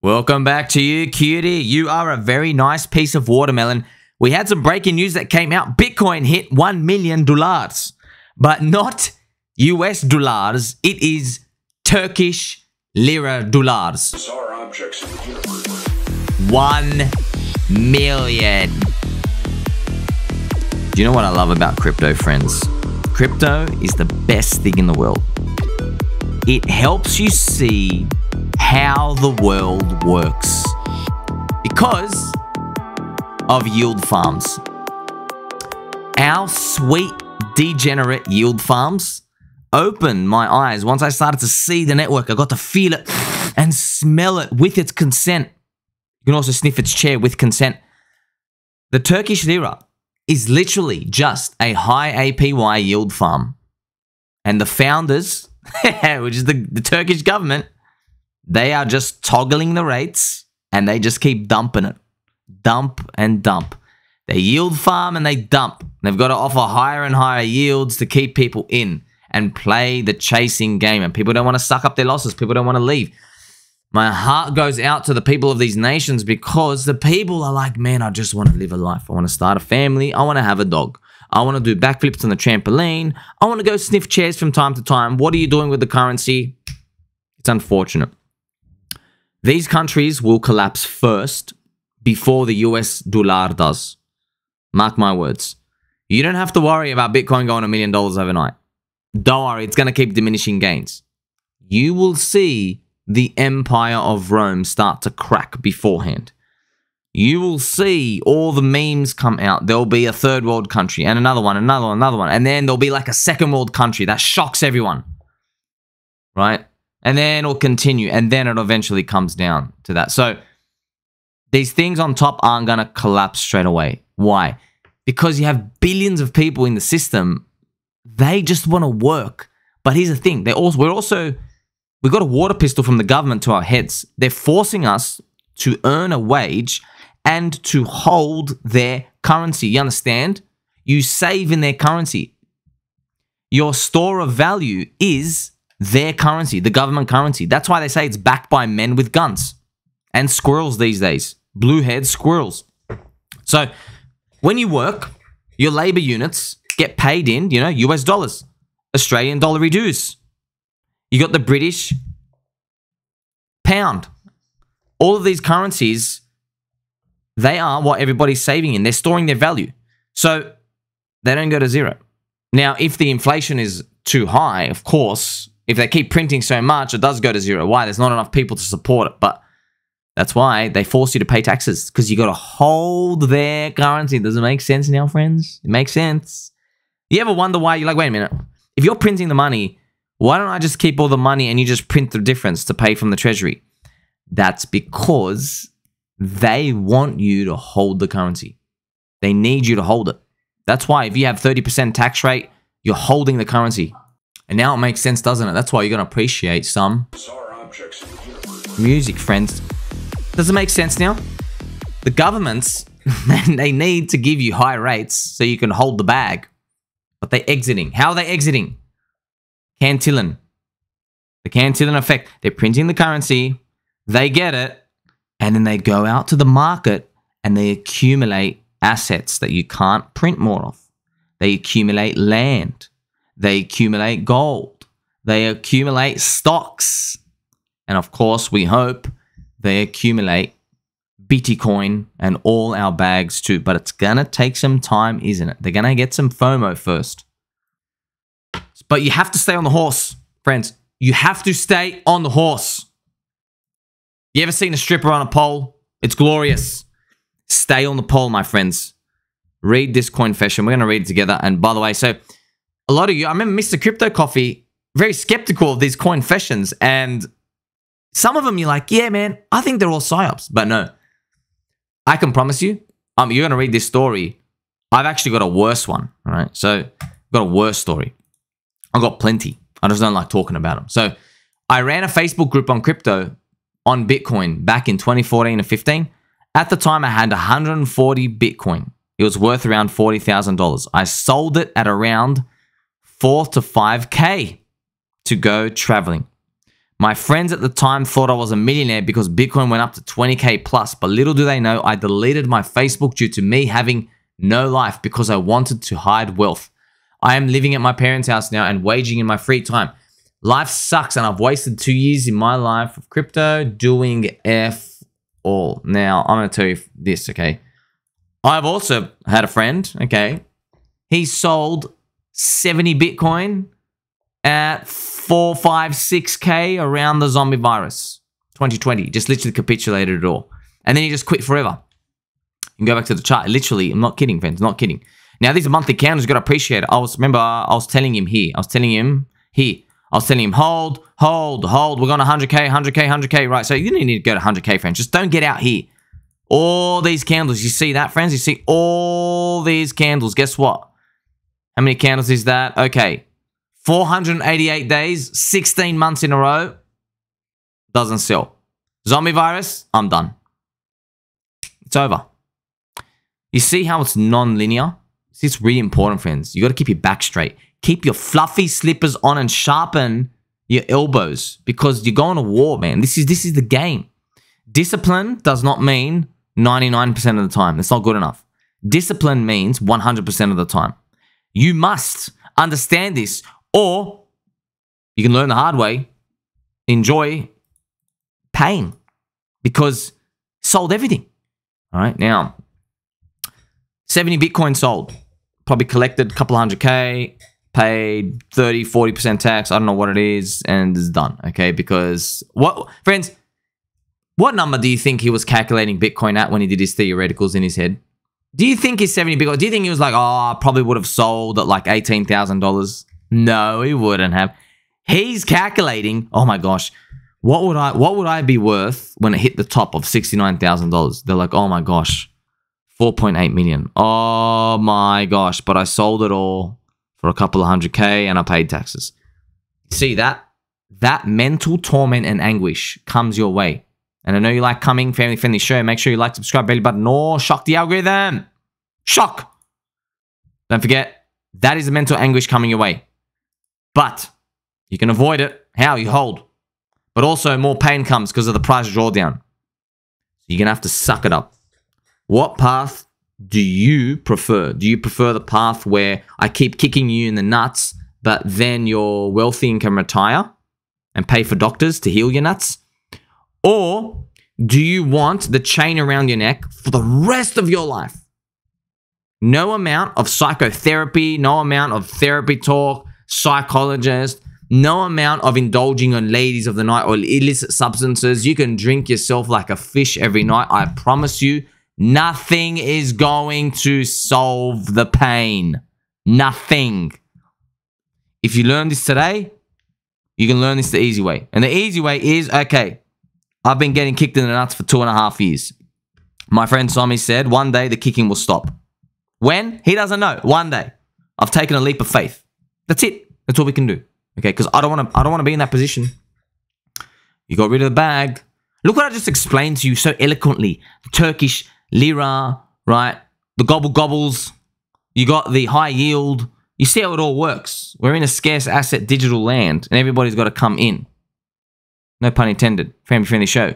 Welcome back to you, cutie. You are a very nice piece of watermelon. We had some breaking news that came out. Bitcoin hit $1 million, but not US dollars. It is Turkish lira dollars. 1 million. Do you know what I love about crypto, friends? Crypto is the best thing in the world. It helps you see how the world works because of yield farms. Our sweet degenerate yield farms opened my eyes. Once I started to see the network, I got to feel it and smell it with its consent. You can also sniff its chair with consent. The Turkish lira is literally just a high APY yield farm. And the founders, which is the Turkish government, they are just toggling the rates and they just keep dumping it. Dump and dump. They yield farm and they dump. They've got to offer higher and higher yields to keep people in and play the chasing game. And people don't want to suck up their losses. People don't want to leave. My heart goes out to the people of these nations because the people are like, man, I just want to live a life. I want to start a family. I want to have a dog. I want to do backflips on the trampoline. I want to go sniff chairs from time to time. What are you doing with the currency? It's unfortunate. These countries will collapse first before the US dollar does. Mark my words. You don't have to worry about Bitcoin going $1 million overnight. Don't worry, it's going to keep diminishing gains. You will see the empire of Rome start to crack beforehand. You will see all the memes come out. There'll be a third world country and another one, another one, another one. And then there'll be like a second world country that shocks everyone. Right? And then it'll continue. And then it eventually comes down to that. So these things on top aren't going to collapse straight away. Why? Because you have billions of people in the system. They just want to work. But here's the thing. We've got a water pistol from the government to our heads. They're forcing us to earn a wage and to hold their currency. You understand? You save in their currency. Your store of value is their currency, the government currency. That's why they say it's backed by men with guns and squirrels these days. Blue-haired squirrels. So when you work, your labor units get paid in, US dollars, Australian dollar reduce. You got the British pound. All of these currencies, they are what everybody's saving in. They're storing their value. So they don't go to zero. Now, if the inflation is too high, of course, if they keep printing so much, it does go to zero. Why? There's not enough people to support it. But that's why they force you to pay taxes, because you got to hold their currency. Does it make sense now, friends? It makes sense. You ever wonder why? You're like, wait a minute. If you're printing the money, why don't I just keep all the money and you just print the difference to pay from the treasury? That's because they want you to hold the currency. They need you to hold it. That's why if you have 30% tax rate, you're holding the currency. And now it makes sense, doesn't it? That's why you're going to appreciate some music, friends. Does it make sense now? The governments, they need to give you high rates so you can hold the bag. But they're exiting. How are they exiting? Cantillon. The Cantillon effect. They're printing the currency. They get it. And then they go out to the market and they accumulate assets that you can't print more of. They accumulate land. They accumulate gold. They accumulate stocks. And of course, we hope they accumulate Bitcoin and all our bags too. But it's going to take some time, isn't it? They're going to get some FOMO first. But you have to stay on the horse, friends. You have to stay on the horse. You ever seen a stripper on a pole? It's glorious. Stay on the pole, my friends. Read this Coinfession. We're going to read it together. And by the way, so a lot of you, I remember Mr. Crypto Coffee, very skeptical of these Coinfessions. And some of them you're like, yeah, man, I think they're all psyops. But no, I can promise you, you're going to read this story. I've actually got a worse one. All right. So I've got a worse story. I've got plenty. I just don't like talking about them. So I ran a Facebook group on crypto on Bitcoin back in 2014 and 15. At the time, I had 140 Bitcoin. It was worth around $40,000. I sold it at around 4 to 5K to go traveling. My friends at the time thought I was a millionaire because Bitcoin went up to 20K plus, but little do they know I deleted my Facebook due to me having no life because I wanted to hide wealth. I am living at my parents' house now and waging in my free time. Life sucks and I've wasted 2 years in my life of crypto doing F all. Now, I'm going to tell you this, okay? I've also had a friend, okay? He sold 70 Bitcoin at 4, 5, 6K around the zombie virus. 2020, just literally capitulated it all. And then he just quit forever. You can go back to the chart. Literally, I'm not kidding, friends, not kidding. Now, these are monthly candles. You've got to appreciate it. I was telling him, hold. We're going to 100K, 100K, 100K, right? So you don't need to go to 100K, friends. Just don't get out here. All these candles. You see that, friends? You see all these candles. Guess what? How many candles is that? Okay. 488 days, 16 months in a row. Doesn't sell. Zombie virus, I'm done. It's over. You see how it's non-linear? It's really important, friends. You got to keep your back straight. Keep your fluffy slippers on and sharpen your elbows because you're going to war, man. This is the game. Discipline does not mean 99% of the time. That's not good enough. Discipline means 100% of the time. You must understand this, or you can learn the hard way. Enjoy pain because sold everything. All right, now 70 Bitcoin sold. Probably collected a couple 100K, paid 30, 40% tax. I don't know what it is, and it's done. Okay, because friends, what number do you think he was calculating Bitcoin at when he did his theoreticals in his head? Do you think he's 70 Bitcoin? Do you think he was like, oh, I probably would have sold at like $18,000? No, he wouldn't have. He's calculating, oh my gosh, what would I be worth when it hit the top of $69,000? They're like, oh my gosh, 4.8 million. Oh my gosh, but I sold it all for a couple of 100K and I paid taxes. See that mental torment and anguish comes your way. And I know you like coming, family friendly show. Make sure you like, subscribe, belly button, or shock the algorithm. Shock. Don't forget, that is the mental anguish coming your way. But you can avoid it. How? You hold. But also more pain comes because of the price drawdown. So you're going to have to suck it up. What path do you prefer? Do you prefer the path where I keep kicking you in the nuts, but then you're wealthy and can retire and pay for doctors to heal your nuts? Or do you want the chain around your neck for the rest of your life? No amount of psychotherapy, no amount of therapy talk, psychologist, no amount of indulging on ladies of the night or illicit substances. You can drink yourself like a fish every night. I promise you, nothing is going to solve the pain. Nothing. If you learn this today, you can learn this the easy way. And the easy way is, okay, I've been getting kicked in the nuts for 2.5 years. My friend Tommy said, one day the kicking will stop. When? He doesn't know. One day. I've taken a leap of faith. That's it. That's all we can do. Okay, because I don't want to be in that position. You got rid of the bag. Look what I just explained to you so eloquently. The Turkish lira, right? The gobbles. You got the high yield. You see how it all works. We're in a scarce asset digital land, and everybody's got to come in. No pun intended. Family friendly show.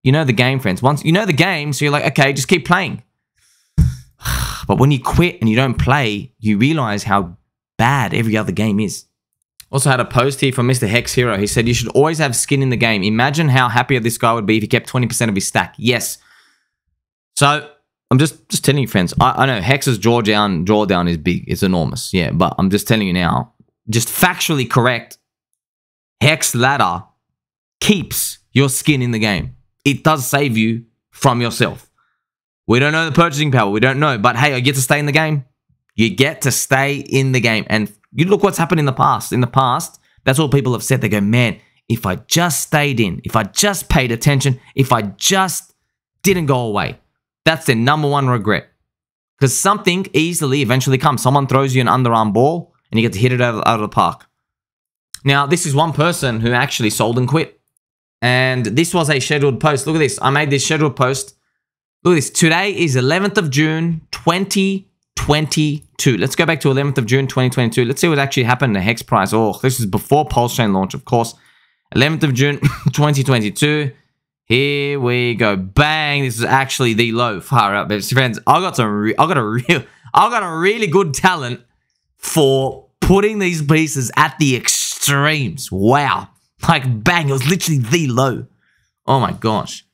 You know the game, friends. Once you know the game, so you're like, okay, just keep playing. But when you quit and you don't play, you realize how bad every other game is. Also had a post here from Mr. Hex Hero. He said, you should always have skin in the game. Imagine how happy this guy would be if he kept 20% of his stack. Yes. So I'm just telling you, friends. I know Hex's drawdown is big. It's enormous. Yeah, but I'm just telling you now. Just factually correct. Hex ladder keeps your skin in the game. It does save you from yourself. We don't know the purchasing power. We don't know. But hey, I get to stay in the game. You get to stay in the game. And you look what's happened in the past. In the past, that's all people have said. They go, man, if I just stayed in, if I just paid attention, if I just didn't go away. That's their number one regret. Because something easily eventually comes. Someone throws you an underarm ball and you get to hit it out of the park. Now, this is one person who actually sold and quit. And this was a scheduled post. Look at this. I made this scheduled post. Look at this. Today is 11th of June, 2022. Let's go back to 11th of June, 2022. Let's see what actually happened to Hex price. Oh, this is before Pulse Chain launch, of course. 11th of June, 2022. Here we go. Bang. This is actually the low. Far out, friends. I got a really good talent for putting these pieces at the extremes. Wow. Like, bang. It was literally the low. Oh, my gosh.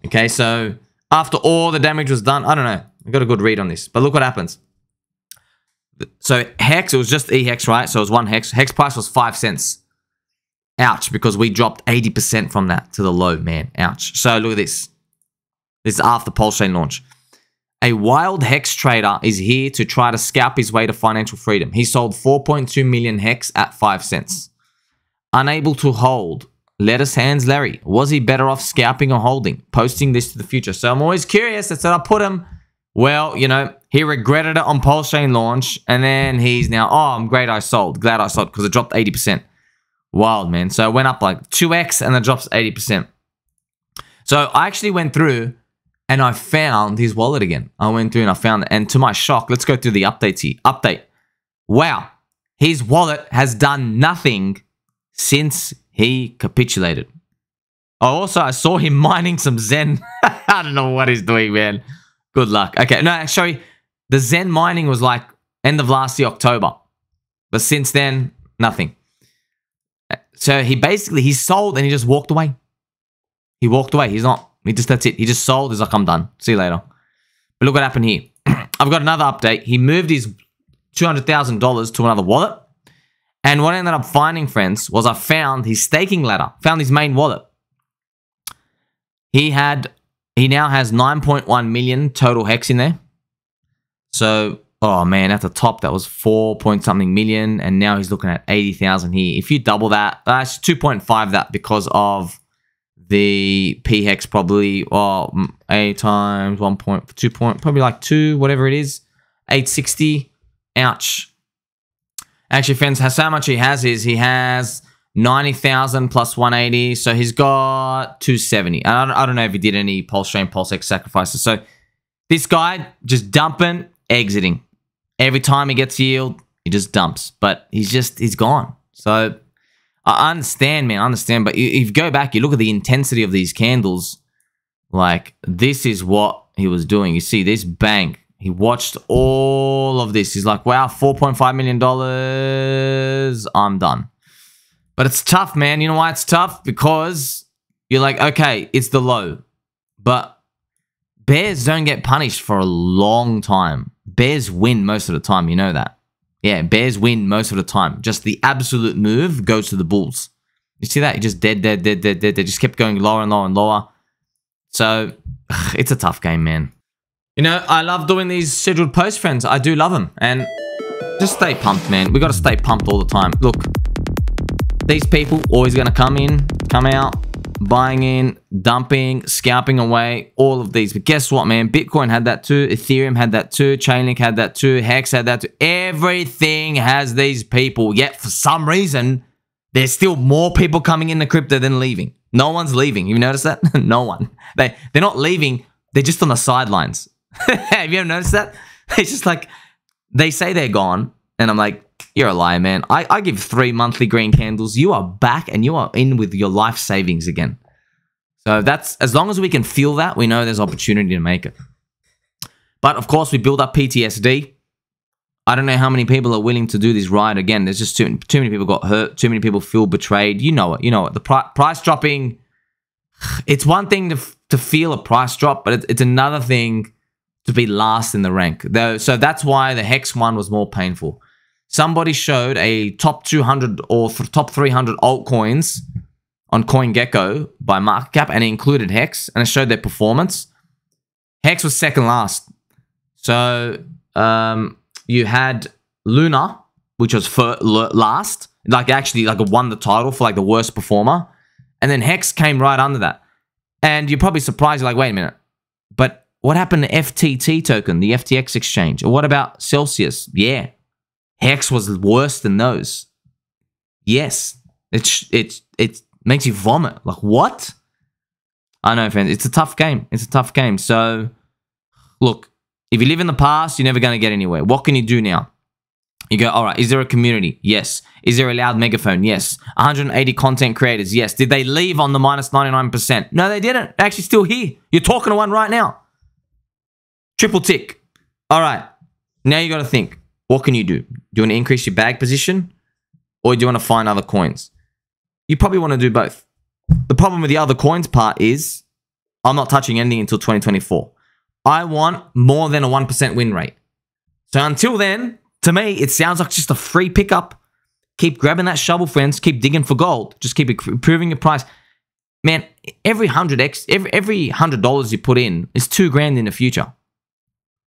Okay, so after all the damage was done, I don't know. I got a good read on this. But look what happens. So, HEX, it was just EHEX, right? So, it was one HEX. HEX price was 5 cents. Ouch, because we dropped 80% from that to the low, man. Ouch. So, look at this. This is after Pulse Chain launch. A wild HEX trader is here to try to scalp his way to financial freedom. He sold 4.2 million HEX at 5 cents. Unable to hold. Lettuce hands Larry. Was he better off scalping or holding? Posting this to the future. So, I'm always curious. That's what I put him. Well, you know, he regretted it on Pulse Chain launch. And then he's now, oh, I'm great I sold. Glad I sold because it dropped 80%. Wild, man. So it went up like 2x and it drops 80%. So I actually went through and I found his wallet again. I went through and I found it. And to my shock, let's go through the updates here. Update. Wow. His wallet has done nothing since he capitulated. I saw him mining some Zen. I don't know what he's doing, man. Good luck. Okay. No, sorry. The Zen mining was like end of last year, October. But since then, nothing. So he sold and he just walked away. He walked away. That's it. He just sold. He's like, I'm done. See you later. But look what happened here. I've got another update. He moved his $200,000 to another wallet. And what I ended up finding, friends, was I found his staking ladder. Found his main wallet. He now has 9.1 million total HEX in there. So, oh man, at the top, that was 4 point something million. And now he's looking at 80,000 here. If you double that, that's 2.5 that because of the PHEX probably, well, 8 times 1.2 probably like 2, whatever it is. 860. Ouch. Actually, friends, how much he has is he has 90,000 plus 180. So he's got 270. I don't know if he did any Pulse Chain, Pulse X sacrifices. So this guy just dumping, exiting. Every time he gets yield, he just dumps. But he's gone. So I understand, man. I understand. But if you go back, you look at the intensity of these candles. Like, this is what he was doing. You see this bang. He watched all of this. He's like, wow, $4.5 million. I'm done. But it's tough, man. You know why it's tough? Because you're like, okay, it's the low. But bears don't get punished for a long time. Bears win most of the time. You know that. Yeah, bears win most of the time. Just the absolute move goes to the bulls. You see that? He just dead. They just kept going lower and lower and lower. So it's a tough game, man. You know, I love doing these scheduled posts, friends. I do love them. And just stay pumped, man. We got to stay pumped all the time. Look, these people always going to come in, come out, buying in, dumping, scalping away, all of these. But guess what, man? Bitcoin had that too. Ethereum had that too. Chainlink had that too. HEX had that too. Everything has these people. Yet, for some reason, there's still more people coming into crypto than leaving. No one's leaving. You notice that? No one. They're not leaving. They're just on the sidelines. Have you ever noticed that? It's just like, they say they're gone, and I'm like, you're a liar, man. I give 3 monthly green candles. You are back, and you are in with your life savings again. So that's, as long as we can feel that, we know there's opportunity to make it. But, of course, we build up PTSD. I don't know how many people are willing to do this ride again. There's just too many people got hurt. Too many people feel betrayed. You know it. You know it. The price dropping, it's one thing to feel a price drop, but it's another thing to be last in the rank. So that's why the HEX one was more painful. Somebody showed a top 200 or top 300 altcoins on CoinGecko by market cap, and it included HEX, and it showed their performance. HEX was second last. So you had Luna, which was last, like actually like won the title for like the worst performer, and then HEX came right under that. And you're probably surprised, you're like, wait a minute, but what happened to FTT token, the FTX exchange? Or what about Celsius? Yeah. HEX was worse than those. Yes. It makes you vomit. Like, what? I know, friends. It's a tough game. It's a tough game. So, look, if you live in the past, you're never going to get anywhere. What can you do now? You go, all right, is there a community? Yes. Is there a loud megaphone? Yes. 180 content creators? Yes. Did they leave on the minus 99%? No, they didn't. They're actually still here. You're talking to one right now. Triple tick. All right. Now you got to think, what can you do? Do you want to increase your bag position? Or do you want to find other coins? You probably want to do both. The problem with the other coins part is I'm not touching anything until 2024. I want more than a 1% win rate. So until then, to me, it sounds like just a free pickup. Keep grabbing that shovel, friends. Keep digging for gold. Just keep improving your price. Man, every $100 you put in is $2,000 in the future.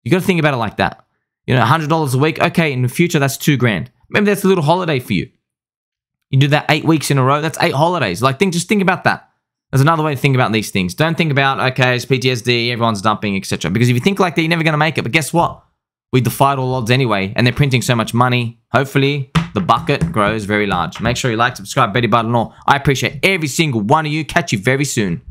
You got to think about it like that. You know, $100 a week. Okay, in the future, that's $2,000. Maybe that's a little holiday for you. You do that 8 weeks in a row. That's 8 holidays. Like, just think about that. There's another way to think about these things. Don't think about, okay, it's PTSD, everyone's dumping, etc. Because if you think like that, you're never going to make it. But guess what? We defied all odds anyway, and they're printing so much money. Hopefully, the bucket grows very large. Make sure you like, subscribe, Betty button all. I appreciate every single one of you. Catch you very soon.